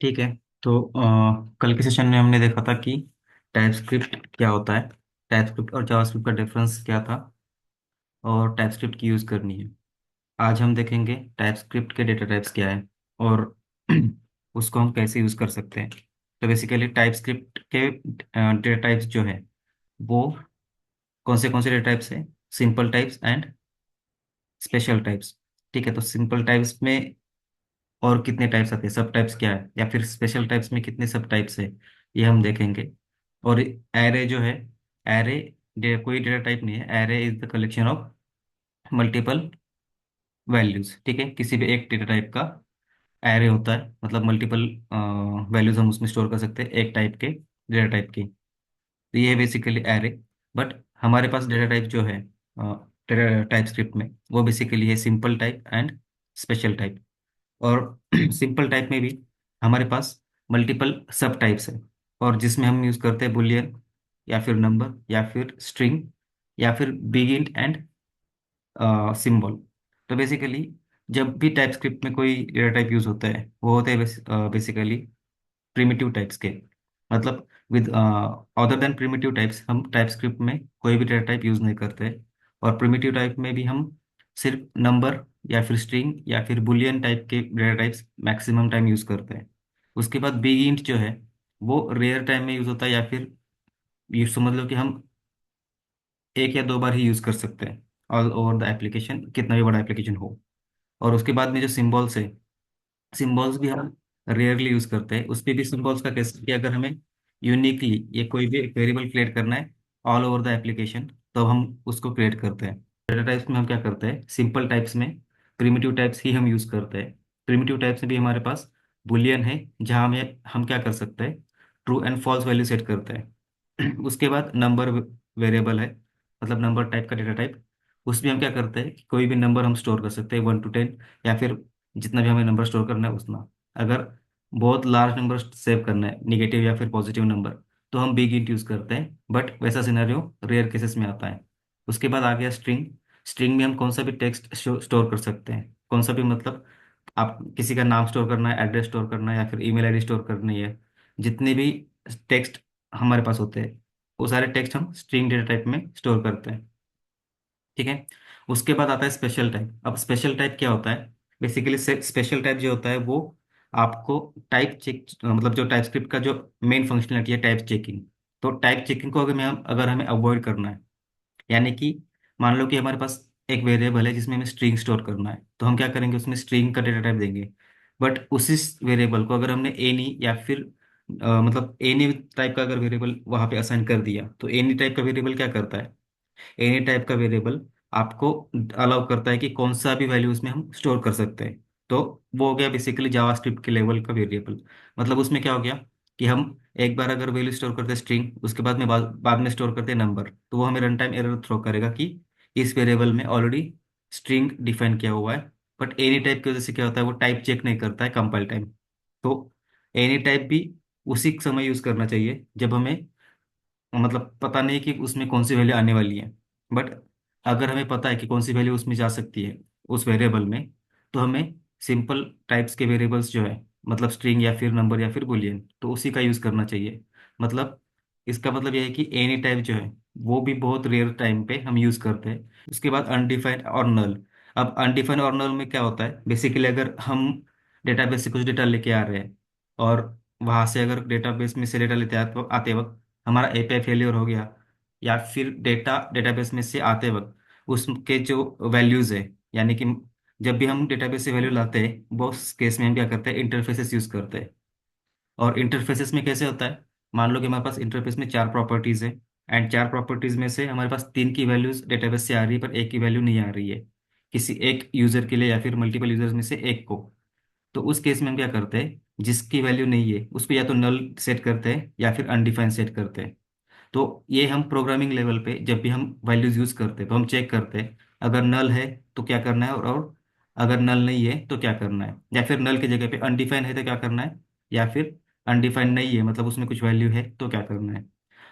ठीक है। तो कल के सेशन में हमने देखा था कि टाइपस्क्रिप्ट क्या होता है, टाइपस्क्रिप्ट और जावास्क्रिप्ट का डिफरेंस क्या था, और टाइपस्क्रिप्ट की यूज़ करनी है। आज हम देखेंगे टाइपस्क्रिप्ट के डेटा टाइप्स क्या है और उसको हम कैसे यूज़ कर सकते हैं। तो बेसिकली टाइपस्क्रिप्ट के डेटा टाइप्स जो है वो कौन से डेटा टाइप्स है? Simple types and special types. ठीक है, तो सिंपल टाइप्स में और कितने टाइप्स आते हैं, सब टाइप्स क्या है, या फिर स्पेशल टाइप्स में कितने सब टाइप्स है, ये हम देखेंगे। और एरे जो है, एरे कोई डेटा टाइप नहीं है। Array is the collection of multiple values. ठीक है, किसी भी एक डेटा टाइप का एरे होता है, मतलब मल्टीपल वैल्यूज हम उसमें स्टोर कर सकते हैं एक टाइप के डेटा टाइप की। तो ये है बेसिकली एरे। बट हमारे पास डेटा टाइप जो है डेटा टाइप स्क्रिप्ट में, वो बेसिकली है simple type and special type. और सिंपल टाइप में भी हमारे पास मल्टीपल सब टाइप्स है, और जिसमें हम यूज़ करते हैं बुलियन, या फिर नंबर, या फिर स्ट्रिंग, या फिर बिगिन एंड सिंबल। तो बेसिकली जब भी टाइप स्क्रिप्ट में कोई डेटा टाइप यूज़ होता है, वो होते हैं बेसिकली प्रिमिटिव टाइप्स के। मतलब with other than primitive types हम टाइप स्क्रिप्ट में कोई भी डेटा टाइप यूज़ नहीं करते। और प्रिमिटिव टाइप में भी हम सिर्फ नंबर या फिर स्ट्रिंग या फिर बुलियन टाइप के data types maximum time use करते हैं। उसके बाद बिग इंट जो है वो रेयर टाइम में यूज़ होता है, या फिर ये समझ लो कि हम एक या दो बार ही यूज़ कर सकते हैं ऑल ओवर द एप्लीकेशन, कितना भी बड़ा एप्लीकेशन हो। और उसके बाद में जो सिम्बॉल्स है, सिंबल्स भी हम रेयरली यूज करते हैं। उस पे भी सिंबल्स का कैसे कि अगर हमें यूनिकली ये कोई भी वेरिएबल क्रिएट करना है ऑल ओवर द एप्लीकेशन, तो हम उसको क्रिएट करते हैं। डेटा टाइप्स में हम क्या करते हैं, सिंपल टाइप्स में प्रिमिटिव टाइप्स ही हम यूज करते हैं। प्रिमिटिव टाइप्स में भी हमारे पास बुलियन है, जहाँ में हम क्या कर सकते हैं, true and false value set करते हैं। उसके बाद नंबर वेरिएबल है, मतलब नंबर टाइप का डेटा टाइप। उसमें हम क्या करते हैं कि कोई भी नंबर हम स्टोर कर सकते हैं 1 to 10, या फिर जितना भी हमें नंबर स्टोर करना है उतना। अगर बहुत लार्ज नंबर सेव करना है, निगेटिव या फिर पॉजिटिव नंबर, तो हम बिग इंट यूज करते हैं। बट वैसा सिनेरियो रेयर केसेस में आता है। उसके बाद आ गया स्ट्रिंग। स्ट्रिंग में हम कौन सा भी टेक्स्ट स्टोर कर सकते हैं, कौन सा भी, मतलब आप किसी का नाम स्टोर करना है, एड्रेस स्टोर करना है, या फिर ईमेल आईडी स्टोर करनी है, जितने भी टेक्स्ट हमारे पास होते हैं वो सारे टेक्स्ट हम स्ट्रिंग डेटा टाइप में स्टोर करते हैं। ठीक है। उसके बाद आता है स्पेशल टाइप। अब स्पेशल टाइप क्या होता है? बेसिकली स्पेशल टाइप जो होता है वो आपको टाइप चेक, मतलब जो टाइप स्क्रिप्ट का जो मेन फंक्शनलिटी है टाइप चेकिंग, तो टाइप चेकिंग को अगर हमें अवॉइड करना है, यानी कि मान लो कि हमारे पास एक वेरिएबल है जिसमें हमें स्ट्रिंग स्टोर करना है, तो हम क्या करेंगे, उसमें स्ट्रिंग का डेटा टाइप देंगे। बट उसी वेरिएबल को अगर हमने एनी या फिर मतलब एनी टाइप का अगर वेरिएबल वहां पे असाइन कर दिया, तो एनी टाइप का वेरिएबल क्या करता है, एनी टाइप का वेरिएबल आपको अलाउ करता है कि कौन सा भी वैल्यू उसमें हम स्टोर कर सकते हैं। तो वो हो गया बेसिकली जावास्क्रिप्ट के लेवल का वेरिएबल। मतलब उसमें क्या हो गया कि हम एक बार अगर वैल्यू स्टोर करते हैं स्ट्रिंग, उसके बाद में बाद में स्टोर करते हैं नंबर, तो वो हमें रन टाइम एरर थ्रो करेगा कि इस वेरिएबल में ऑलरेडी स्ट्रिंग डिफाइन किया हुआ है। बट एनी टाइप की वजह से क्या होता है, वो टाइप चेक नहीं करता है कंपाइल टाइम। तो एनी टाइप भी उसी समय यूज करना चाहिए जब हमें, मतलब पता नहीं कि उसमें कौन सी वैल्यू आने वाली है। बट अगर हमें पता है कि कौन सी वैल्यू उसमें जा सकती है उस वेरिएबल में, तो हमें सिंपल टाइप्स के वेरिएबल्स जो है, मतलब स्ट्रिंग या फिर नंबर या फिर बुलियन, तो उसी का यूज़ करना चाहिए। मतलब इसका मतलब यह है कि एनी टाइप जो है वो भी बहुत रेयर टाइम पे हम यूज़ करते हैं। उसके बाद अनडिफाइंड और नल। अब अनडिफाइंड और नल में क्या होता है, बेसिकली अगर हम डेटाबेस से कुछ डेटा लेके आ रहे हैं, और वहां से अगर डेटाबेस में से डेटा लेते आते वक्त हमारा एपीआई फेलियर हो गया, या फिर डेटा डेटाबेस में से आते वक्त उसके जो वैल्यूज है, यानी कि जब भी हम डेटाबेस से वैल्यू लाते हैं, वो उस केस में हम क्या करते हैं, इंटरफेसेस यूज करते हैं। और इंटरफेसेस में कैसे होता है, मान लो कि हमारे पास इंटरफेस में 4 प्रॉपर्टीज है, एंड 4 प्रॉपर्टीज में से हमारे पास 3 की वैल्यूज डेटाबेस से आ रही है, पर एक की वैल्यू नहीं आ रही है किसी एक यूजर के लिए, या फिर मल्टीपल यूजर्स में से एक को। तो उस केस में हम क्या करते हैं, जिसकी वैल्यू नहीं है उसको या तो नल सेट करते हैं या फिर अनडिफाइंड सेट करते हैं। तो ये हम प्रोग्रामिंग लेवल पे जब भी हम वैल्यूज यूज करते हैं तो हम चेक करते हैं, अगर नल है तो क्या करना है, और अगर नल नहीं है तो क्या करना है, या फिर नल की जगह पे अनडिफाइंड है तो क्या करना है, या फिर अनडिफाइंड नहीं है मतलब उसमें कुछ वैल्यू है तो क्या करना है।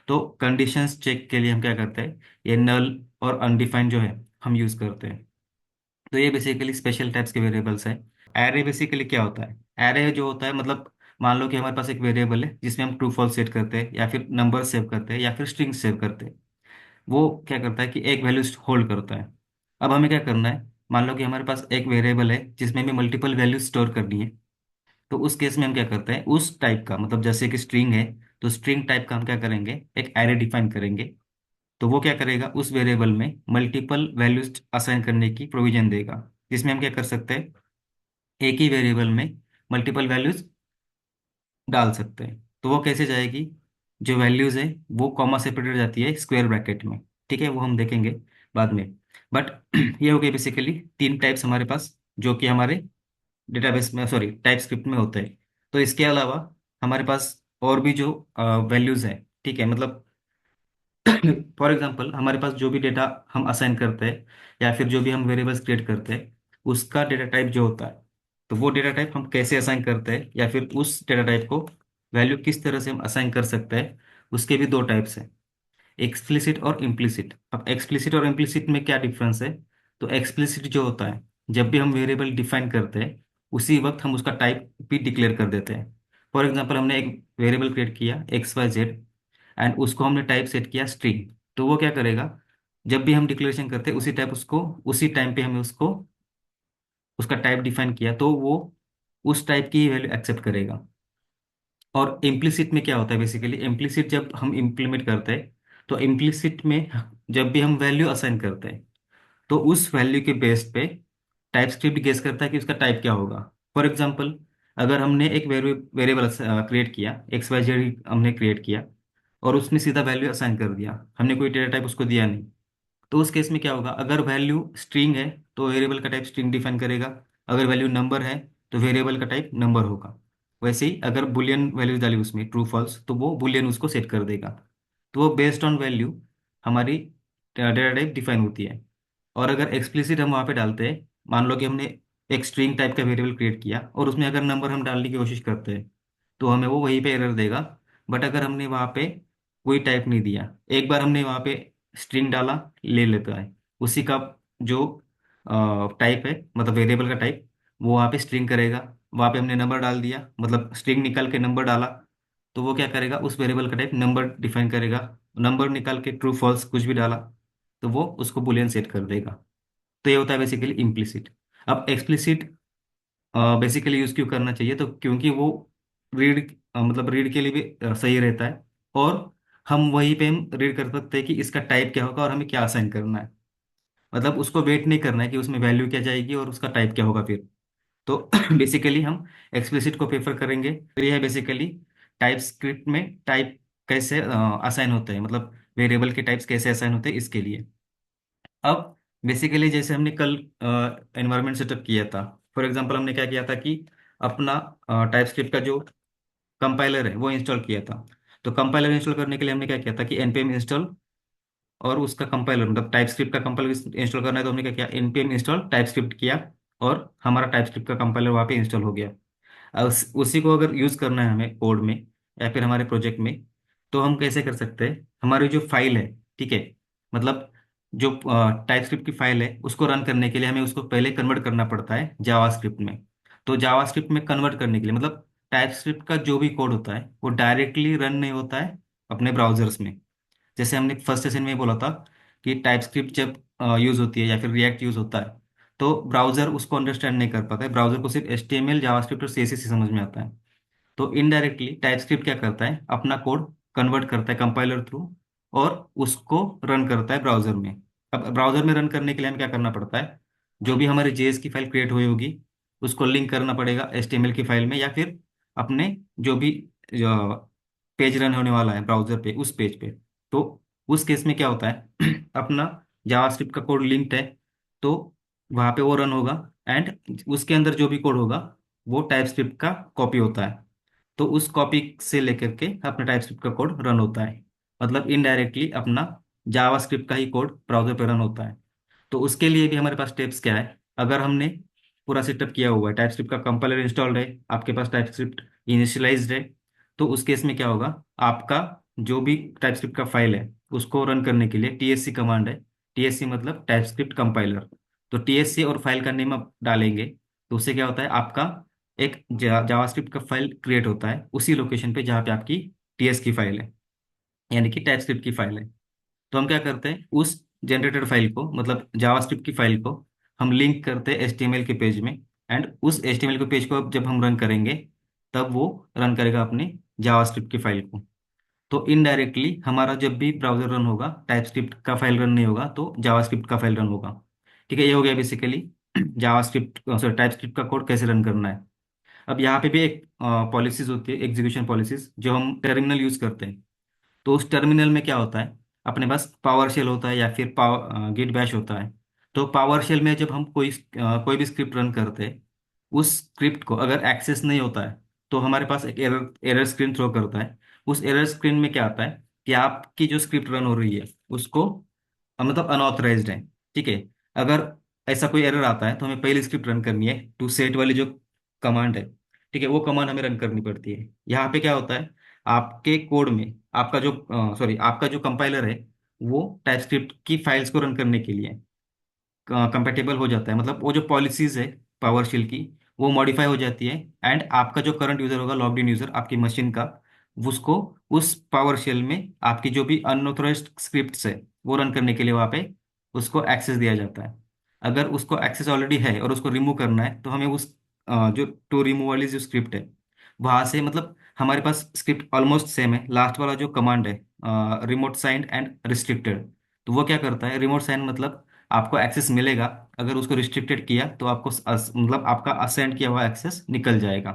तो कंडीशंस चेक के लिए हम क्या करते हैं, ये नल और अनडिफाइंड जो है हम यूज करते हैं। तो ये बेसिकली स्पेशल टाइप्स के वेरिएबल्स है। एरे बेसिकली क्या होता है, एरे जो होता है मतलब मान लो कि हमारे पास एक वेरिएबल है जिसमें हम ट्रू फॉल्स सेट करते हैं, या फिर नंबर सेव करते हैं, या फिर स्ट्रिंग सेव करते हैं। वो क्या करता है कि एक वैल्यू होल्ड करता है। अब हमें क्या करना है, मान लो कि हमारे पास एक वेरिएबल है जिसमें हमें मल्टीपल वैल्यू स्टोर करनी है। तो उस केस में हम क्या करते हैं, उस टाइप का मतलब जैसे कि स्ट्रिंग है, तो स्ट्रिंग टाइप का हम क्या करेंगे, एक एरे डिफाइन करेंगे। तो वो क्या करेगा, उस वेरिएबल में मल्टीपल वैल्यूज असाइन करने की प्रोविजन देगा, जिसमें हम क्या कर सकते हैं, एक ही वेरिएबल में मल्टीपल वैल्यूज डाल सकते हैं। तो वो कैसे जाएगी, जो वैल्यूज है वो कॉमा सेपरेटेड जाती है स्क्वायर ब्रैकेट में। ठीक है, वो हम देखेंगे बाद में। बट ये हो गई बेसिकली तीन टाइप्स हमारे पास, जो कि हमारे डेटाबेस में, सॉरी, टाइप स्क्रिप्ट में होते हैं। तो इसके अलावा हमारे पास और भी जो वैल्यूज है, ठीक है, मतलब फॉर एग्जांपल हमारे पास जो भी डेटा हम असाइन करते हैं, या फिर जो भी हम वेरिएबल्स क्रिएट करते हैं, उसका डेटा टाइप जो होता है, तो वो डेटा टाइप हम कैसे असाइन करते हैं, या फिर उस डेटा टाइप को वैल्यू किस तरह से हम असाइन कर सकते हैं, उसके भी दो टाइप्स हैं, एक्सप्लिसिट और इम्प्लिसिट। अब एक्सप्लिसिट और इम्प्लिसिट में क्या डिफरेंस है, तो एक्सप्लिसिट जो होता है, जब भी हम वेरिएबल डिफाइन करते हैं उसी वक्त हम उसका टाइप भी डिक्लेयर कर देते हैं। फॉर एग्जांपल हमने एक वेरिएबल क्रिएट किया XYZ, एंड उसको हमने टाइप सेट किया स्ट्रिंग। तो वो क्या करेगा, जब भी हम डिक्लेरेशन करते हैं उसी टाइप उसको, उसी टाइम पे हमें उसको, उसका टाइप डिफाइन किया तो वो उस टाइप की वैल्यू एक्सेप्ट करेगा। और इम्प्लिसिट में क्या होता है, बेसिकली इम्प्लिसिट जब हम इम्प्लीमेंट करते हैं, तो इम्प्लिसिट में जब भी हम वैल्यू असाइन करते हैं, तो उस वैल्यू के बेस पे टाइप स्क्रिप्ट गेस करता है कि उसका टाइप क्या होगा। फॉर एग्जाम्पल, अगर हमने एक वेरिएबल क्रिएट किया, XYZ हमने क्रिएट किया, और उसने सीधा वैल्यू असाइन कर दिया, हमने कोई डेटा टाइप उसको दिया नहीं, तो उस केस में क्या होगा, अगर वैल्यू स्ट्रिंग है तो वेरिएबल का टाइप स्ट्रिंग डिफाइन करेगा, अगर वैल्यू नंबर है तो वेरिएबल का टाइप नंबर होगा। वैसे ही अगर बुलियन वैल्यू डाली उसमें ट्रू फॉल्स, तो वो बुलियन उसको सेट कर देगा। तो वो बेस्ड ऑन वैल्यू हमारी डेटा टाइप डिफाइन होती है। और अगर एक्सप्लिसिट हम वहाँ पे डालते हैं, मान लो कि हमने एक स्ट्रिंग टाइप का वेरिएबल क्रिएट किया और उसमें अगर नंबर हम डालने की कोशिश करते हैं, तो हमें वो वहीं पे एरर देगा। बट अगर हमने वहाँ पे कोई टाइप नहीं दिया, एक बार हमने वहाँ पे स्ट्रिंग डाला, ले लेता है उसी का जो टाइप है, मतलब वेरिएबल का टाइप, वो वहाँ पे स्ट्रिंग करेगा। वहाँ पे हमने नंबर डाल दिया, मतलब स्ट्रिंग निकाल के नंबर डाला, तो वो क्या करेगा, उस वेरिएबल का टाइप नंबर डिफाइन करेगा। नंबर निकाल के ट्रू फॉल्स कुछ भी डाला, तो वो उसको बुलियन सेट कर देगा। तो ये होता है बेसिकली इम्प्लिसिट। अब एक्सप्लिसिट बेसिकली यूज क्यों करना चाहिए, तो क्योंकि वो रीड, मतलब रीड के लिए भी सही रहता है। और हम वहीं पे हम रीड कर सकते हैं कि इसका टाइप क्या होगा और हमें क्या असाइन करना है। मतलब उसको वेट नहीं करना है कि उसमें वैल्यू क्या जाएगी और उसका टाइप क्या होगा फिर। तो बेसिकली हम एक्सप्लिसिट को प्रेफर करेंगे। तो ये है बेसिकली टाइप स्क्रिप्ट में टाइप कैसे असाइन होते हैं, मतलब वेरिएबल के टाइप्स कैसे असाइन होते हैं इसके लिए। अब बेसिकली जैसे हमने कल एनवायरनमेंट सेटअप किया था, फॉर एग्जांपल हमने क्या किया था कि अपना टाइप स्क्रिप्ट का जो कंपाइलर है वो इंस्टॉल किया था। तो कंपाइलर इंस्टॉल करने के लिए हमने क्या किया था कि npm इंस्टॉल, और उसका कंपाइलर मतलब टाइप स्क्रिप्ट का कंपाइलर इंस्टॉल करना है, तो हमने क्या किया, npm इंस्टॉल टाइप स्क्रिप्ट किया, और हमारा टाइप स्क्रिप्ट का कंपाइलर वहाँ पे इंस्टॉल हो गया। उसी को अगर यूज करना है हमें कोड में या फिर हमारे प्रोजेक्ट में, तो हम कैसे कर सकते हैं, हमारी जो फाइल है, ठीक है, मतलब जो टाइप स्क्रिप्ट की फाइल है उसको रन करने के लिए हमें उसको पहले कन्वर्ट करना पड़ता है जावा स्क्रिप्ट में। तो जावा स्क्रिप्ट में कन्वर्ट करने के लिए, मतलब टाइप स्क्रिप्ट का जो भी कोड होता है वो डायरेक्टली रन नहीं होता है अपने ब्राउजर्स में। जैसे हमने फर्स्ट सेशन में बोला था कि टाइप स्क्रिप्ट जब यूज होती है या फिर रिएक्ट यूज होता है, तो ब्राउजर उसको अंडरस्टैंड नहीं कर पाता है, ब्राउजर को सिर्फ HTML जावास्क्रिप्ट और CSS ही समझ में आता है। तो इनडायरेक्टली टाइप स्क्रिप्ट क्या करता है, अपना कोड कन्वर्ट करता है कंपाइलर थ्रू, और उसको रन करता है ब्राउजर में। अब ब्राउजर में रन करने के लिए हमें क्या करना पड़ता है, जो भी हमारी JS की फाइल क्रिएट हुई होगी उसको लिंक करना पड़ेगा HTML की फाइल में, या फिर अपने जो भी पेज रन होने वाला है ब्राउजर पे उस पेज पे। तो उस केस में क्या होता है अपना जावास्क्रिप्ट का कोड लिंक्ड है, तो वहां पे वो रन होगा, एंड उसके अंदर जो भी कोड होगा वो टाइप स्क्रिप्ट का कॉपी होता है। तो उस कॉपी से लेकर के अपना टाइप स्क्रिप्ट का कोड रन होता है। मतलब इनडायरेक्टली अपना जावास्क्रिप्ट का ही कोड ब्राउजर पे रन होता है। तो उसके लिए भी हमारे पास स्टेप्स क्या है, अगर हमने पूरा सेटअप किया हुआ है, टाइप स्क्रिप्ट का कंपाइलर इंस्टॉल्ड है, आपके पास टाइप स्क्रिप्ट इनिशियलाइज्ड है, तो उस केस में क्या होगा, आपका जो भी टाइप स्क्रिप्ट का फाइल है उसको रन करने के लिए TSC कमांड है। TSC मतलब टाइप स्क्रिप्ट कंपाइलर। तो TSC और फाइल का नेम आप डालेंगे, तो उससे क्या होता है, आपका एक जावास्क्रिप्ट का फाइल क्रिएट होता है उसी लोकेशन पे जहाँ पे आपकी टीएस की फाइल है, यानी कि टाइपस्क्रिप्ट की फाइल है। तो हम क्या करते हैं, उस जनरेटेड फाइल को, मतलब जावास्क्रिप्ट की फाइल को हम लिंक करते हैं एचटीएमएल के पेज में। एंड उस एचटीएमएल के पेज को जब हम रन करेंगे, तब वो रन करेगा अपने जावास्क्रिप्ट की फाइल को। तो इनडायरेक्टली हमारा जब भी ब्राउजर रन होगा, टाइपस्क्रिप्ट का फाइल रन नहीं होगा तो जावास्क्रिप्ट का फाइल रन होगा। ठीक है, ये हो गया बेसिकली जावास्क्रिप्ट सॉरी टाइपस्क्रिप्ट का कोड कैसे रन करना है। अब यहाँ पे भी एक पॉलिसीज होती है, एग्जीक्यूशन पॉलिसीज, जो हम टर्मिनल यूज करते हैं। तो उस टर्मिनल में क्या होता है, अपने पास पावर शेल होता है या फिर गेट बैश होता है। तो पावर शेल में जब हम कोई भी स्क्रिप्ट रन करते हैं, उस स्क्रिप्ट को अगर एक्सेस नहीं होता है, तो हमारे पास एक एरर एरर स्क्रीन थ्रो करता है। उस एरर स्क्रीन में क्या आता है कि आपकी जो स्क्रिप्ट रन हो रही है उसको मतलब अनऑथराइज्ड है। ठीक है, अगर ऐसा कोई एरर आता है तो हमें पहली स्क्रिप्ट रन करनी है, टू सेट वाली जो कमांड है। ठीक है, वो कमांड हमें रन करनी पड़ती है। यहाँ पे क्या होता है, आपके कोड में आपका जो आपका जो कंपाइलर है, वो टाइपस्क्रिप्ट की फाइल्स को रन करने के लिए कंपेटेबल हो जाता है। मतलब वो जो पॉलिसीज है पावरशेल की, वो मॉडिफाई हो जाती है। एंड आपका जो करंट यूजर होगा, लॉग्ड इन यूजर आपकी मशीन का, उसको उस पावरशेल में आपकी जो भी अनऑथराइज्ड स्क्रिप्ट्स है वो रन करने के लिए वहाँ पे उसको एक्सेस दिया जाता है। अगर उसको एक्सेस ऑलरेडी है और उसको रिमूव करना है, तो हमें उस जो टू रिमूव वाली जो स्क्रिप्ट है वहां से, मतलब हमारे पास स्क्रिप्ट ऑलमोस्ट सेम है। लास्ट वाला जो कमांड है, रिमोट साइंड एंड रिस्ट्रिक्टेड, तो वो क्या करता है, रिमोट साइंड मतलब आपको एक्सेस मिलेगा, अगर उसको रिस्ट्रिक्टेड किया तो आपको मतलब आपका असाइन किया हुआ एक्सेस निकल जाएगा।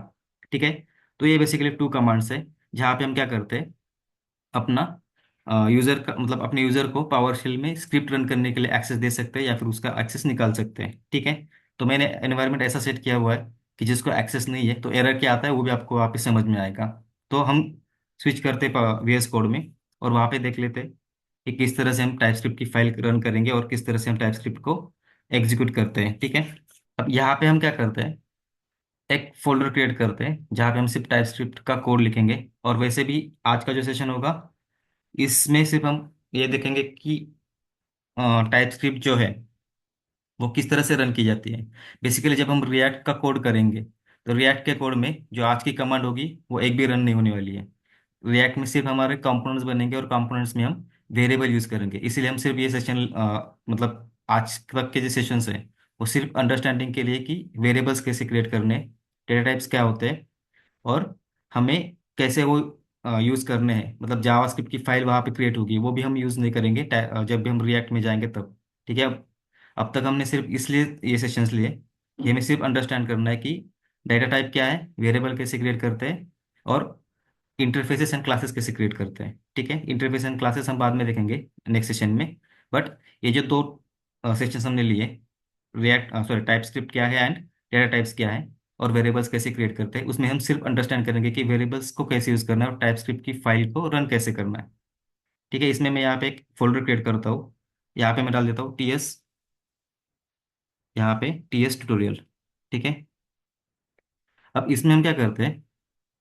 ठीक है, तो ये बेसिकली टू कमांड्स है जहाँ पे हम क्या करते हैं, अपना यूजर का मतलब अपने यूजर को पावर शेल में स्क्रिप्ट रन करने के लिए एक्सेस दे सकते हैं या फिर उसका एक्सेस निकाल सकते हैं। ठीक है, तो मैंने एनवायरनमेंट ऐसा सेट किया हुआ है कि जिसको एक्सेस नहीं है तो एरर क्या आता है वो भी आपको वापस समझ में आएगा। तो हम स्विच करते वीएस कोड में और वहाँ पे देख लेते हैं कि किस तरह से हम टाइपस्क्रिप्ट की फाइल रन करेंगे और किस तरह से हम टाइपस्क्रिप्ट को एग्जीक्यूट करते हैं। ठीक है, अब यहाँ पे हम क्या करते हैं, एक फोल्डर क्रिएट करते हैं जहाँ पे हम सिर्फ टाइपस्क्रिप्ट का कोड लिखेंगे। और वैसे भी आज का जो सेशन होगा, इसमें सिर्फ हम ये देखेंगे कि टाइपस्क्रिप्ट जो है वो किस तरह से रन की जाती है। बेसिकली जब हम रिएक्ट का कोड करेंगे, तो रिएक्ट के कोड में जो आज की कमांड होगी वो एक भी रन नहीं होने वाली है। रिएक्ट में सिर्फ हमारे कंपोनेंट्स बनेंगे और कंपोनेंट्स में हम वेरिएबल यूज करेंगे। इसीलिए हम सिर्फ ये सेशन मतलब आज तक के जो सेशंस हैं वो सिर्फ अंडरस्टैंडिंग के लिए कि वेरिएबल्स कैसे क्रिएट करने, डेटा टाइप्स क्या होते हैं, और हमें कैसे वो यूज करने हैं। मतलब जावास्क्रिप्ट की फाइल वहाँ पे क्रिएट होगी, वो भी हम यूज नहीं करेंगे जब भी हम रिएक्ट में जाएंगे तब। ठीक है, अब तक हमने सिर्फ इसलिए ये सेशंस लिए कि हमें सिर्फ अंडरस्टैंड करना है कि डाटा टाइप क्या है, वेरिएबल कैसे क्रिएट करते हैं, और इंटरफेसेस एंड क्लासेस कैसे क्रिएट करते हैं। ठीक है, इंटरफेस एंड क्लासेस हम बाद में देखेंगे नेक्स्ट सेशन में। बट ये जो दो सेशंस हमने लिए, रिएक्ट टाइपस्क्रिप्ट क्या है एंड डेटा टाइप्स क्या है और वेरिएबल्स कैसे क्रिएट करते हैं, उसमें हम सिर्फ अंडरस्टैंड करेंगे कि वेरिएबल्स को कैसे यूज करना है और टाइपस्क्रिप्ट की फाइल को रन कैसे करना है। ठीक है, इसमें मैं यहाँ पे एक फोल्डर क्रिएट करता हूँ। यहाँ पे मैं डाल देता हूँ टीएस, यहाँ पे टीएस ट्यूटोरियल। ठीक है, अब इसमें हम क्या करते हैं,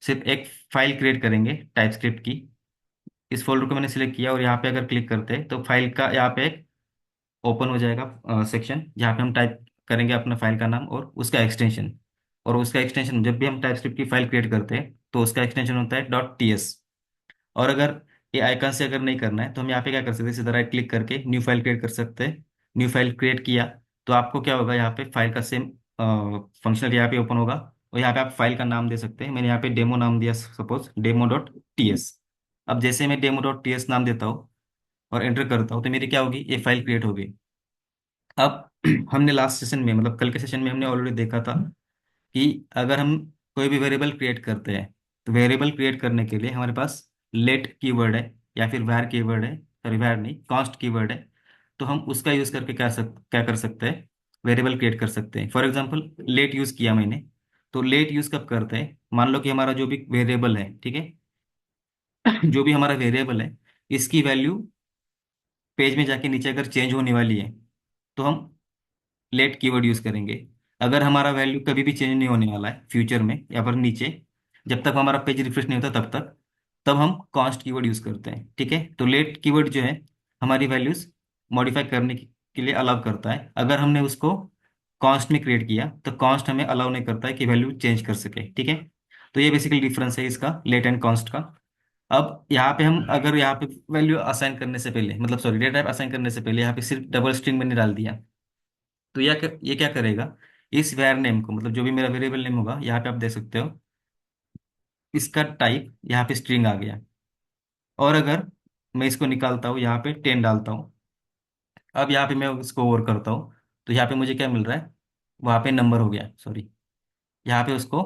सिर्फ एक फाइल क्रिएट करेंगे टाइपस्क्रिप्ट की। इस फोल्डर को मैंने सिलेक्ट किया और यहाँ पे अगर क्लिक करते हैं तो फाइल का यहाँ पे एक ओपन हो जाएगा सेक्शन, जहाँ पे हम टाइप करेंगे अपना फाइल का नाम और उसका एक्सटेंशन। और उसका एक्सटेंशन, जब भी हम टाइपस्क्रिप्ट की फाइल क्रिएट करते हैं तो उसका एक्सटेंशन होता है डॉट टीएस। और अगर ये आइकन से अगर नहीं करना है तो हम यहाँ पे क्या कर सकते हैं, सीधा राइट क्लिक करके न्यू फाइल क्रिएट कर सकते हैं। न्यू फाइल क्रिएट किया तो आपको क्या होगा, यहाँ पे फाइल का सेम फंक्शनल यहाँ पे ओपन होगा। और यहाँ पे आप फाइल का नाम दे सकते हैं। मैंने यहाँ पे डेमो नाम दिया, सपोज डेमो डॉट टीएस। अब जैसे मैं डेमो डॉट टीएस नाम देता हूँ और एंटर करता हूँ तो मेरी क्या होगी, ये फाइल क्रिएट होगी। अब हमने लास्ट सेशन में, मतलब कल के सेशन में हमने ऑलरेडी देखा था कि अगर हम कोई भी वेरिएबल क्रिएट करते हैं, तो वेरिएबल क्रिएट करने के लिए हमारे पास लेट कीवर्ड है या फिर var कीवर्ड है, सॉरी var नहीं, कॉन्स्ट कीवर्ड है। तो हम उसका यूज करके क्या कर सकते हैं, वेरिएबल क्रिएट कर सकते हैं। फॉर एग्जांपल लेट यूज किया मैंने, तो लेट यूज कब करते हैं, मान लो कि हमारा जो भी वेरिएबल है, ठीक है, जो भी हमारा वेरिएबल है, इसकी वैल्यू पेज में जाके नीचे अगर चेंज होने वाली है, तो हम लेट कीवर्ड यूज करेंगे। अगर हमारा वैल्यू कभी भी चेंज नहीं होने वाला है फ्यूचर में या पर नीचे, जब तक हमारा पेज रिफ्रेश नहीं होता तब तक, तब हम कॉन्स्ट कीवर्ड यूज करते हैं। ठीक है, तो लेट कीवर्ड जो है हमारी वैल्यूज मॉडिफाई करने के लिए अलाउ करता है। अगर हमने उसको कॉन्स्ट में क्रिएट किया, तो कॉन्स्ट हमें अलाउ नहीं करता है कि वैल्यू चेंज कर सके, ठीक है। तो ये बेसिकली डिफरेंस है इसका लेट एंड कॉन्स्ट का। अब यहाँ पे हम अगर यहाँ पे वैल्यू असाइन करने से पहले, मतलब सॉरी, डेटा टाइप असाइन करने से पहले यहाँ पे सिर्फ डबल स्ट्रिंग मैंने डाल दिया, तो ये क्या करेगा, इस वेर नेम को, मतलब जो भी मेरा वेरिएबल नेम होगा, यहाँ पे आप देख सकते हो इसका टाइप यहाँ पे स्ट्रिंग आ गया। और अगर मैं इसको निकालता हूँ, यहाँ पे 10 डालता हूँ, अब यहाँ पे मैं इसको ओवर करता हूँ, तो यहाँ पे मुझे क्या मिल रहा है, वहाँ पे नंबर हो गया, सॉरी, यहाँ पे उसको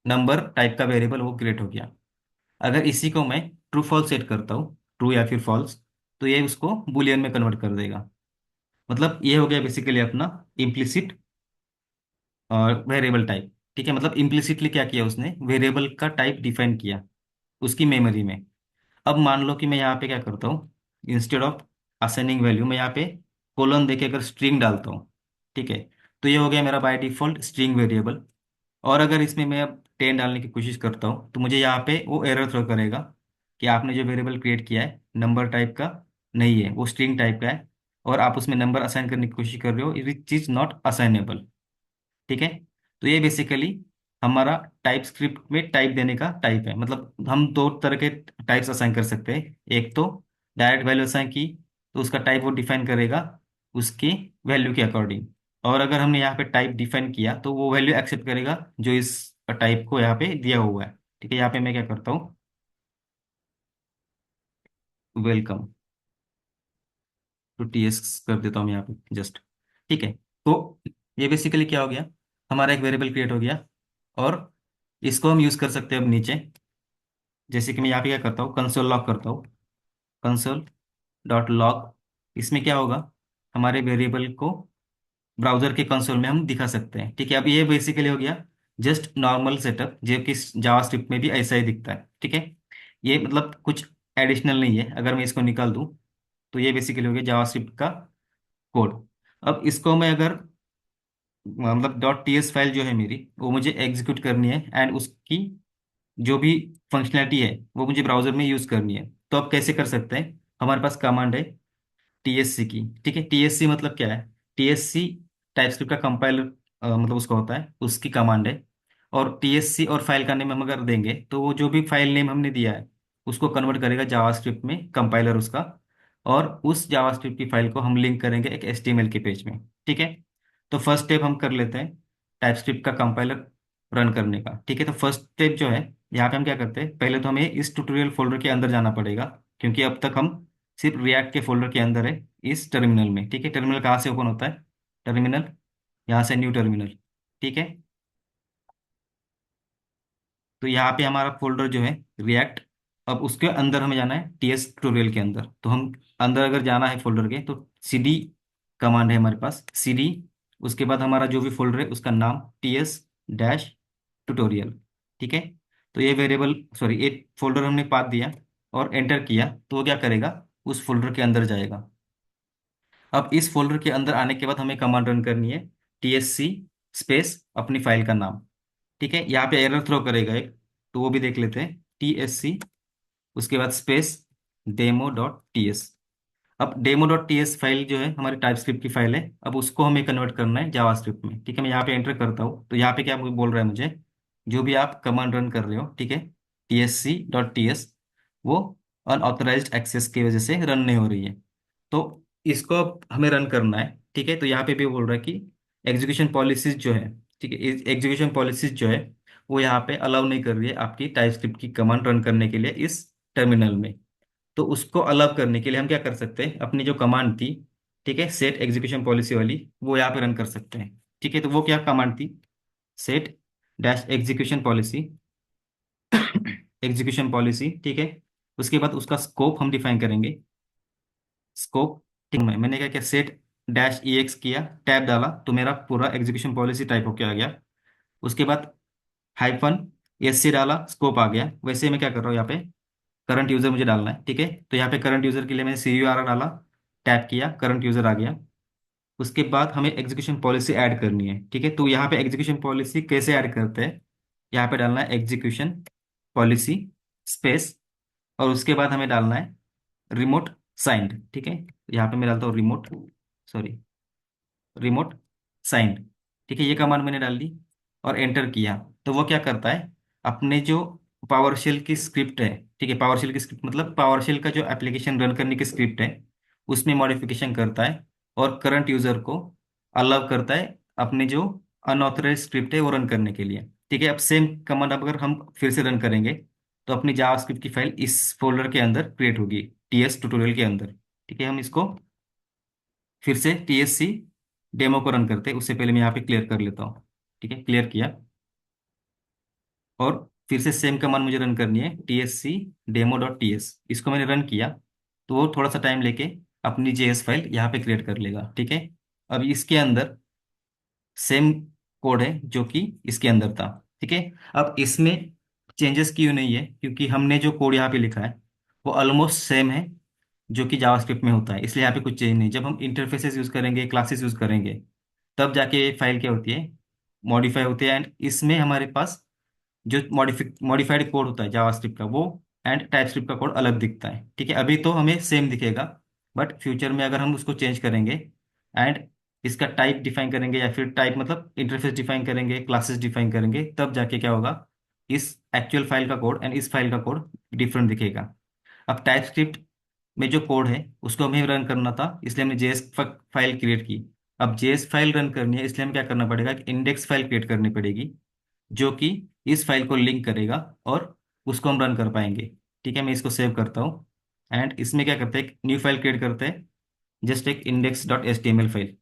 नंबर टाइप का वेरिएबल वो क्रिएट हो गया। अगर इसी को मैं ट्रू फॉल्स सेट करता हूँ, ट्रू या फिर फॉल्स, तो ये उसको बुलियन में कन्वर्ट कर देगा। मतलब ये हो गया बेसिकली अपना इम्प्लिसिट और वेरिएबल टाइप, ठीक है। मतलब इम्प्लिसिटली क्या किया उसने, वेरिएबल का टाइप डिफाइन किया उसकी मेमोरी में। अब मान लो कि मैं यहाँ पे क्या करता हूँ, इंस्टेड ऑफ असाइनिंग वैल्यू मैं यहाँ पे कोलन देके अगर स्ट्रिंग डालता हूँ, ठीक है, तो ये हो गया मेरा बाय डिफॉल्ट स्ट्रिंग वेरिएबल। और अगर इसमें मैं अब 10 डालने की कोशिश करता हूँ, तो मुझे यहाँ पे वो एरर थ्रो करेगा कि आपने जो वेरिएबल क्रिएट किया है नंबर टाइप का नहीं है, वो स्ट्रिंग टाइप का है, और आप उसमें नंबर असाइन करने की कोशिश कर रहे हो, विच इज नॉट असाइनेबल, ठीक है। तो ये बेसिकली हमारा टाइप स्क्रिप्ट में टाइप देने का टाइप है। मतलब हम दो तरह के टाइप्स असाइन कर सकते हैं। एक तो डायरेक्ट वैल्यू असाइन की, तो उसका टाइप वो डिफाइन करेगा उसकी वैल्यू के अकॉर्डिंग। और अगर हमने यहाँ पे टाइप डिफाइन किया, तो वो वैल्यू एक्सेप्ट करेगा जो इस टाइप को यहाँ पे दिया हुआ है, ठीक है। यहाँ पे मैं क्या करता हूँ, वेलकम टू टीएस कर देता हूँ यहाँ पे जस्ट, ठीक है। तो ये बेसिकली क्या हो गया, हमारा एक वेरिएबल क्रिएट हो गया, और इसको हम यूज कर सकते हैं अब नीचे। जैसे कि मैं यहाँ पे क्या करता हूँ, कंसोल लॉग करता हूँ, कंसोल डॉट लॉग। इसमें क्या होगा, हमारे वेरिएबल को ब्राउजर के कंसोल में हम दिखा सकते हैं, ठीक है। अब ये बेसिकली हो गया जस्ट नॉर्मल सेटअप, जो कि जावास्क्रिप्ट में भी ऐसा ही दिखता है, ठीक है। ये मतलब कुछ एडिशनल नहीं है। अगर मैं इसको निकाल दूं, तो ये बेसिकली हो गया जावास्क्रिप्ट का कोड। अब इसको मैं अगर, मतलब डॉट टीएस फाइल जो है मेरी, वो मुझे एग्जीक्यूट करनी है, एंड उसकी जो भी फंक्शनैलिटी है वो मुझे ब्राउजर में यूज करनी है। तो आप कैसे कर सकते हैं, हमारे पास कमांड है टीएससी की, ठीक है। टीएससी मतलब क्या है, टीएससी टाइपस्क्रिप्ट का कंपाइलर, मतलब उसका होता है, उसकी कमांड है। और टीएससी और फाइल का नेम हम अगर देंगे, तो वो जो भी फाइल नेम हमने दिया है उसको कन्वर्ट करेगा जावास्क्रिप्ट में, कंपाइलर उसका। और उस जावास्क्रिप्ट की फाइल को हम लिंक करेंगे एक एचटीएमएल के पेज में, ठीक है। तो फर्स्ट स्टेप हम कर लेते हैं टाइपस्क्रिप्ट का कंपाइलर रन करने का, ठीक है। तो फर्स्ट स्टेप जो है, यहाँ पे हम क्या करते हैं, पहले तो हमें इस ट्यूटोरियल फोल्डर के अंदर जाना पड़ेगा, क्योंकि अब तक हम सिर्फ रिएक्ट के फोल्डर के अंदर है, इस टर्मिनल में, ठीक है। टर्मिनल कहाँ से ओपन होता है, टर्मिनल यहाँ से, न्यू टर्मिनल, ठीक है। तो यहाँ पे हमारा फोल्डर जो है रिएक्ट, अब उसके अंदर हमें जाना है टीएस ट्यूटोरियल के अंदर। तो हम अंदर अगर जाना है फोल्डर के, तो सीडी कमांड है हमारे पास, सीडी, उसके बाद हमारा जो भी फोल्डर है उसका नाम टीएस डैश ट्यूटोरियल, ठीक है। तो ये वेरिएबल, सॉरी, एक फोल्डर हमने पाथ दिया और एंटर किया, तो वो क्या करेगा, उस फोल्डर के अंदर जाएगा। अब इस फोल्डर के अंदर आने के बाद हमें कमांड रन करनी है, टीएससी स्पेस अपनी फाइल का नाम, ठीक है। यहाँ पे एरर थ्रो करेगा एक, तो वो भी देख लेते हैं, टीएससी, उसके बाद स्पेस डेमो डॉट टीएस। अब डेमो डॉट टीएस फाइल जो है हमारी टाइपस्क्रिप्ट की फाइल है, अब उसको हमें कन्वर्ट करना है जावास्क्रिप्ट में, ठीक है। मैं यहाँ पे एंटर करता हूँ, तो यहाँ पे क्या मुझे बोल रहा है, मुझे जो भी आप कमांड रन कर रहे हो, ठीक है, टीएससी डॉट टीएस, वो अनऑथराइज्ड एक्सेस की वजह से रन नहीं हो रही है। तो इसको अब हमें रन करना है, ठीक है। तो यहाँ पे भी बोल रहा है कि एग्जीक्यूशन पॉलिसीज जो है, ठीक है, एग्जीक्यूशन पॉलिसीज जो है वो यहाँ पे अलाउ नहीं कर रही है आपकी टाइपस्क्रिप्ट की कमांड रन करने के लिए इस टर्मिनल में। तो उसको अलाउ करने के लिए हम क्या कर सकते हैं, अपनी जो कमांड थी, ठीक है, सेट एग्जीक्यूशन पॉलिसी वाली, वो यहाँ पे रन कर सकते हैं, ठीक है। तो वो क्या कमांड थी, set dash execution policy, execution policy, ठीक है। उसके बाद उसका स्कोप हम डिफाइन करेंगे, स्कोप, ठीक है। मैंने क्या किया, सेट डैश ईएक्स किया, टैब डाला, तो मेरा पूरा एग्जीक्यूशन पॉलिसी टाइप होके आ गया। उसके बाद हाइफन एससी डाला, स्कोप आ गया। वैसे मैं क्या कर रहा हूँ, यहाँ पे करंट यूजर मुझे डालना है, ठीक है। तो यहाँ पे करंट यूजर के लिए मैंने सी यू आर डाला, टैप किया, करंट यूजर आ गया। उसके बाद हमें एग्जीक्यूशन पॉलिसी ऐड करनी है, ठीक है। तो यहाँ पे एग्जीक्यूशन पॉलिसी कैसे ऐड करते हैं, यहाँ पे डालना है एग्जीक्यूशन पॉलिसी स्पेस, और उसके बाद हमें डालना है रिमोट साइंड, ठीक है। यहाँ पे मैं डालता हूँ रिमोट, सॉरी, रिमोट साइंड, ठीक है, ये कमांड मैंने डाल दी और एंटर किया। तो वो क्या करता है, अपने जो पावरशेल की स्क्रिप्ट है, ठीक है, पावरशेल की स्क्रिप्ट मतलब पावरशेल का जो एप्लीकेशन रन करने की स्क्रिप्ट है, उसमें मॉडिफिकेशन करता है और करंट यूजर को अलाउ करता है अपने जो अनऑथराइज स्क्रिप्ट है वो रन करने के लिए। ठीक है, अब सेम कमांड अगर हम फिर से रन करेंगे तो अपनी जावास्क्रिप्ट की फाइल इस फोल्डर के अंदर क्रिएट होगी, टीएस ट्यूटोरियल के अंदर। ठीक है, हम इसको फिर से टीएससी डेमो को रन करते हैं, उससे पहले मैं यहाँ पे क्लियर कर लेता हूँ। ठीक है, क्लियर किया और फिर से सेम कमांड मुझे रन करनी है, टीएससी डेमो डॉट टीएस। इसको मैंने रन किया तो वो थोड़ा सा टाइम लेके अपनी जेएस फाइल यहाँ पे क्रिएट कर लेगा। ठीक है, अब इसके अंदर सेम कोड है जो कि इसके अंदर था। ठीक है, अब इसमें चेंजेस क्यों नहीं है, क्योंकि हमने जो कोड यहाँ पे लिखा है वो ऑलमोस्ट सेम है जो कि जावास्क्रिप्ट में होता है, इसलिए यहाँ पे कुछ चेंज नहीं। जब हम इंटरफेसेस यूज करेंगे, क्लासेस यूज करेंगे, तब जाके फाइल क्या होती है, मॉडिफाई होती है। एंड इसमें हमारे पास जो मॉडिफाइड कोड होता है जावास्क्रिप्ट का, वो एंड टाइपस्क्रिप्ट का कोड अलग दिखता है। ठीक है, अभी तो हमें सेम दिखेगा, बट फ्यूचर में अगर हम उसको चेंज करेंगे एंड इसका टाइप डिफाइन करेंगे या फिर टाइप मतलब इंटरफेस डिफाइन करेंगे, क्लासेस डिफाइन करेंगे, तब जाके क्या होगा, इस एक्चुअल फाइल का कोड एंड इस फाइल का कोड डिफरेंट दिखेगा। अब टाइपस्क्रिप्ट में जो कोड है उसको हमें रन करना था, इसलिए हमने जेएस फाइल क्रिएट की। अब जेएस फाइल रन करनी है, इसलिए हमें क्या करना पड़ेगा कि इंडेक्स फाइल क्रिएट करनी पड़ेगी जो कि इस फाइल को लिंक करेगा और उसको हम रन कर पाएंगे। ठीक है, मैं इसको सेव करता हूँ एंड इसमें क्या करते हैं, एक न्यू फाइल क्रिएट करते हैं, जस्ट एक index dot H T M L file.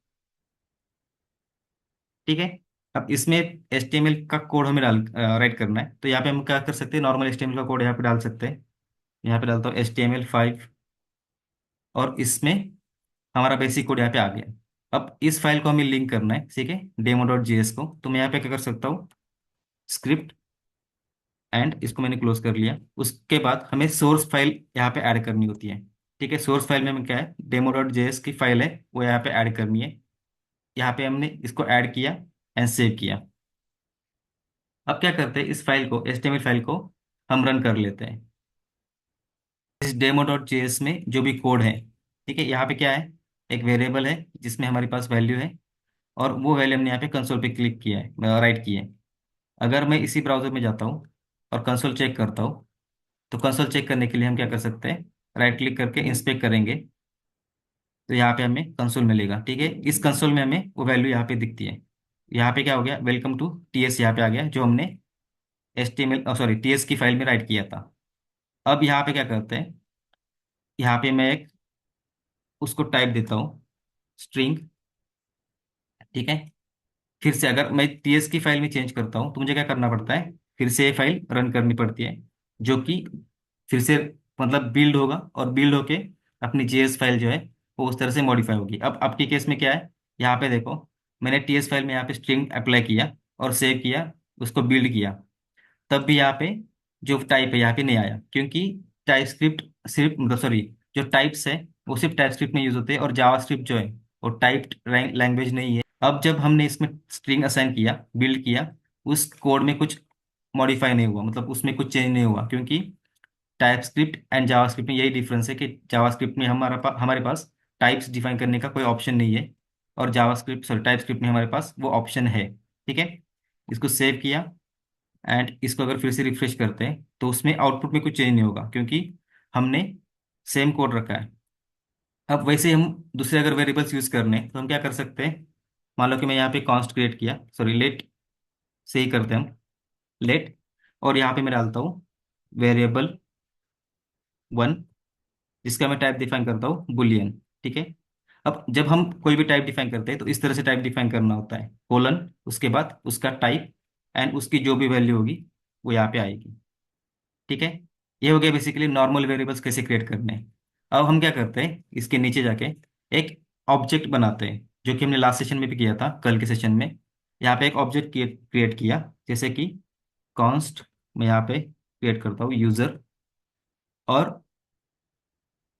ठीक है, अब इसमें एच टी एम एल का कोड हमें डाल राइट करना है, तो यहाँ पे हम क्या कर सकते हैं, normal H T M L का कोड यहाँ पे डाल सकते हैं। यहाँ पे डालता हूँ HTML5 और इसमें हमारा बेसिक कोड यहाँ पे आ गया। अब इस फाइल को हमें लिंक करना है, ठीक है, डेमो डॉट जेएस को। तो मैं यहाँ पे क्या कर सकता हूँ, स्क्रिप्ट एंड इसको मैंने क्लोज कर लिया। उसके बाद हमें सोर्स फाइल यहाँ पे ऐड करनी होती है। ठीक है, सोर्स फाइल में हमें क्या है, डेमो डॉट जेएस की फाइल है, वो यहाँ पे ऐड करनी है। यहाँ पे हमने इसको ऐड किया एंड सेव किया। अब क्या करते हैं, इस फाइल को, HTML फाइल को हम रन कर लेते हैं। इस डेमो डॉट जेएस में जो भी कोड है, ठीक है, यहाँ पे क्या है, एक वेरिएबल है जिसमें हमारे पास वैल्यू है और वो वैल्यू हमने यहाँ पे कंसोल पे क्लिक किया है, राइट किया है। अगर मैं इसी ब्राउजर में जाता हूँ और कंसोल चेक करता हूँ, तो कंसोल चेक करने के लिए हम क्या कर सकते हैं, राइट क्लिक करके इंस्पेक्ट करेंगे तो यहाँ पे हमें कंसोल मिलेगा। ठीक है, इस कंसोल में हमें वो वैल्यू यहाँ पे दिखती है। यहाँ पे क्या हो गया, वेलकम टू टीएस यहाँ पे आ गया, जो हमने HTML सॉरी टीएस की फाइल में राइट किया था। अब यहाँ पे क्या करते हैं, यहाँ पे मैं एक उसको टाइप देता हूँ, स्ट्रिंग। ठीक है, फिर से अगर मैं टीएस की फाइल में चेंज करता हूँ तो मुझे क्या करना पड़ता है, फिर से ये फाइल रन करनी पड़ती है, जो कि फिर से मतलब बिल्ड होगा और बिल्ड होके अपनी जेएस फाइल जो है वो उस तरह से मॉडिफाई होगी। अब आपके केस में क्या है, यहाँ पे देखो, मैंने टीएस फाइल में यहाँ पे स्ट्रिंग अप्लाई किया और सेव किया, उसको बिल्ड किया, तब भी यहाँ पे जो टाइप है यहाँ पे नहीं आया, क्योंकि टाइप स्क्रिप्ट सिर्फ मतलब सॉरी, जो टाइप्स है वो सिर्फ टाइप स्क्रिप्ट में यूज होते हैं और जावास्क्रिप्ट जो है वो टाइप्ड लैंग्वेज नहीं है। अब जब हमने इसमें स्ट्रिंग असाइन किया, बिल्ड किया, उस कोड में कुछ मॉडिफाई नहीं हुआ, मतलब उसमें कुछ चेंज नहीं हुआ, क्योंकि टाइपस्क्रिप्ट एंड जावास्क्रिप्ट में यही डिफरेंस है कि जावास्क्रिप्ट में हमारे पास टाइप्स डिफाइन करने का कोई ऑप्शन नहीं है और जावास्क्रिप्ट सॉरी टाइपस्क्रिप्ट में हमारे पास वो ऑप्शन है। ठीक है, इसको सेव किया एंड इसको अगर फिर से रिफ्रेश करते हैं तो उसमें आउटपुट में कुछ चेंज नहीं होगा, क्योंकि हमने सेम कोड रखा है। अब वैसे हम दूसरे अगर वेरिएबल्स यूज करने हैं, तो हम क्या कर सकते हैं, मान लो कि मैं यहाँ पे कॉन्स्ट क्रिएट किया, सॉरी लेट से ही करते हैं हम, लेट, और यहाँ पे मैं डालता हूँ वेरिएबल 1, जिसका मैं टाइप डिफाइन करता हूँ बुलियन। ठीक है, अब जब हम कोई भी टाइप डिफाइन करते हैं तो इस तरह से टाइप डिफाइन करना होता है, कोलन, उसके बाद उसका टाइप एंड उसकी जो भी वैल्यू होगी वो यहाँ पे आएगी। ठीक है, ये हो गया बेसिकली नॉर्मल वेरिएबल्स कैसे क्रिएट करने हैं। अब हम क्या करते हैं, इसके नीचे जाके एक ऑब्जेक्ट बनाते हैं, जो कि हमने लास्ट सेशन में भी किया था, कल के सेशन में। यहाँ पे एक ऑब्जेक्ट क्रिएट किया, जैसे कि कॉन्स्ट, मैं यहाँ पे क्रिएट करता हूँ यूजर, और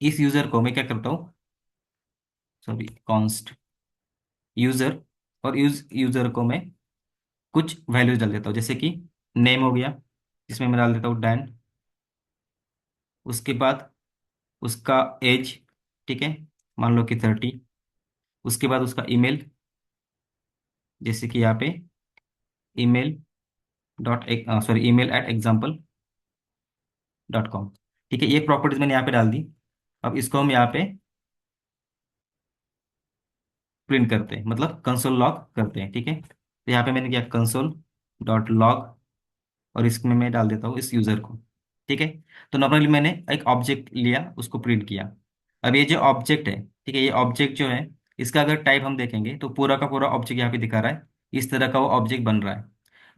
इस यूजर को मैं क्या करता हूँ, सॉरी कॉन्स्ट यूजर, और यूजर को मैं कुछ वैल्यूज डाल देता हूँ, जैसे कि नेम हो गया, जिसमें मैं डाल देता हूँ डैन। उसके बाद उसका एज, ठीक है, मान लो कि 30। उसके बाद उसका ईमेल, जैसे कि यहाँ पे email email@example.com। ठीक है, ये प्रॉपर्टीज मैंने यहाँ पे डाल दी। अब इसको हम यहाँ पे प्रिंट करते हैं, मतलब कंसोल लॉग करते हैं। ठीक है, तो यहाँ पे मैंने किया console.log, और इसमें मैं डाल देता हूँ इस यूजर को। ठीक है, तो नॉर्मली मैंने एक ऑब्जेक्ट लिया, उसको प्रिंट किया। अब ये जो ऑब्जेक्ट है, ठीक है, ये ऑब्जेक्ट जो है, इसका अगर टाइप हम देखेंगे तो पूरा का पूरा ऑब्जेक्ट यहाँ पे दिखा रहा है, इस तरह का वो ऑब्जेक्ट बन रहा है।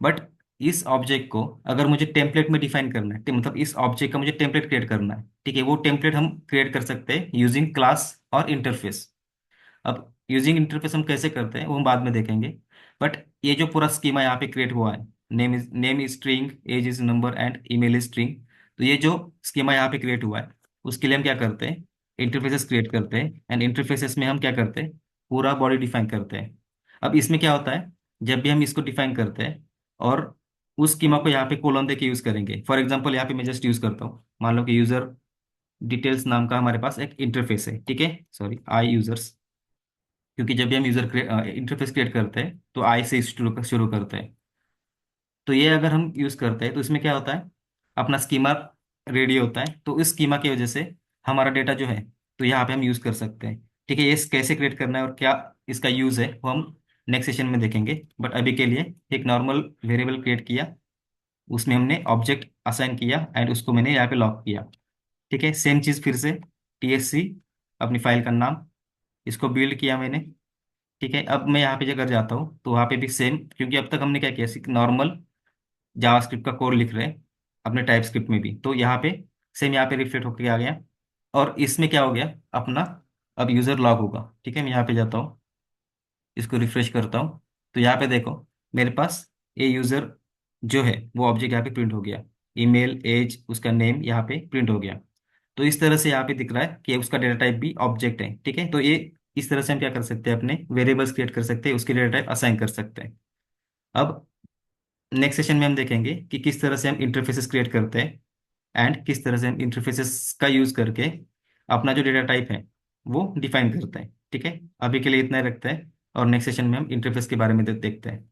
बट इस ऑब्जेक्ट को अगर मुझे टेम्पलेट में डिफाइन करना है, मतलब इस ऑब्जेक्ट का मुझे टेम्पलेट क्रिएट करना है, ठीक है, वो टेम्पलेट हम क्रिएट कर सकते हैं यूजिंग क्लास और इंटरफेस। अब यूजिंग इंटरफेस हम कैसे करते हैं वो हम बाद में देखेंगे। बट ये जो पूरा स्कीमा यहाँ पे क्रिएट हुआ है, name is string, age is number and email is string, तो ये जो स्कीमा यहाँ पे क्रिएट हुआ है, उसके लिए हम क्या करते हैं, इंटरफेसेस क्रिएट करते हैं। एंड इंटरफेसेस में हम क्या करते हैं, पूरा बॉडी डिफाइन करते हैं। अब इसमें क्या होता है, जब भी हम इसको डिफाइन करते हैं और उस स्कीमा को यहाँ पे कोलन दे के यूज करेंगे। फॉर एग्जाम्पल यहाँ पे मैं जस्ट यूज करता हूँ, मान लो कि यूजर डिटेल्स नाम का हमारे पास एक इंटरफेस है। ठीक है, सॉरी, आई यूजर्स, क्योंकि जब भी हम यूजर इंटरफेस क्रिएट करते हैं तो आई से शुरू शुरू करते हैं। तो ये अगर हम यूज करते हैं तो इसमें क्या होता है, अपना स्कीमा रेडी होता है, तो इस स्कीमा की वजह से हमारा डेटा जो है, तो यहाँ पे हम यूज कर सकते हैं। ठीक है, ये कैसे क्रिएट करना है और क्या इसका यूज है वो हम नेक्स्ट सेशन में देखेंगे। बट अभी के लिए एक नॉर्मल वेरिएबल क्रिएट किया, उसमें हमने ऑब्जेक्ट असाइन किया एंड उसको मैंने यहाँ पे लॉक किया। ठीक है, सेम चीज़ फिर से, TSC अपनी फाइल का नाम, इसको बिल्ड किया मैंने। ठीक है, अब मैं यहाँ पे अगर जाता हूँ तो वहाँ पे भी सेम, क्योंकि अब तक हमने क्या किया, नॉर्मल जावास्क्रिप्ट का कोड लिख रहे हैं अपने टाइप स्क्रिप्ट में भी, तो यहाँ पे सेम यहाँ पे रिफ्लेक्ट होकर आ गया। और इसमें क्या हो गया अपना, अब यूजर लॉग होगा। ठीक है, मैं यहाँ पे जाता हूँ, इसको रिफ्रेश करता हूँ, तो यहाँ पे देखो मेरे पास ये यूजर जो है वो ऑब्जेक्ट यहाँ पे प्रिंट हो गया, ईमेल, एज, उसका नेम यहाँ पे प्रिंट हो गया। तो इस तरह से यहाँ पे दिख रहा है कि उसका डेटा टाइप भी ऑब्जेक्ट है। ठीक है, तो ये इस तरह से हम क्या कर सकते हैं, अपने वेरिएबल्स क्रिएट कर सकते हैं, उसके डेटा टाइप असाइन कर सकते हैं। अब नेक्स्ट सेशन में हम देखेंगे कि किस तरह से हम इंटरफेसेस क्रिएट करते हैं एंड किस तरह से हम इंटरफेसेस का यूज करके अपना जो डेटा टाइप है वो डिफाइन करते हैं। ठीक है, अभी के लिए इतना ही रखते हैं, और नेक्स्ट सेशन में हम इंटरफेस के बारे में देखते हैं।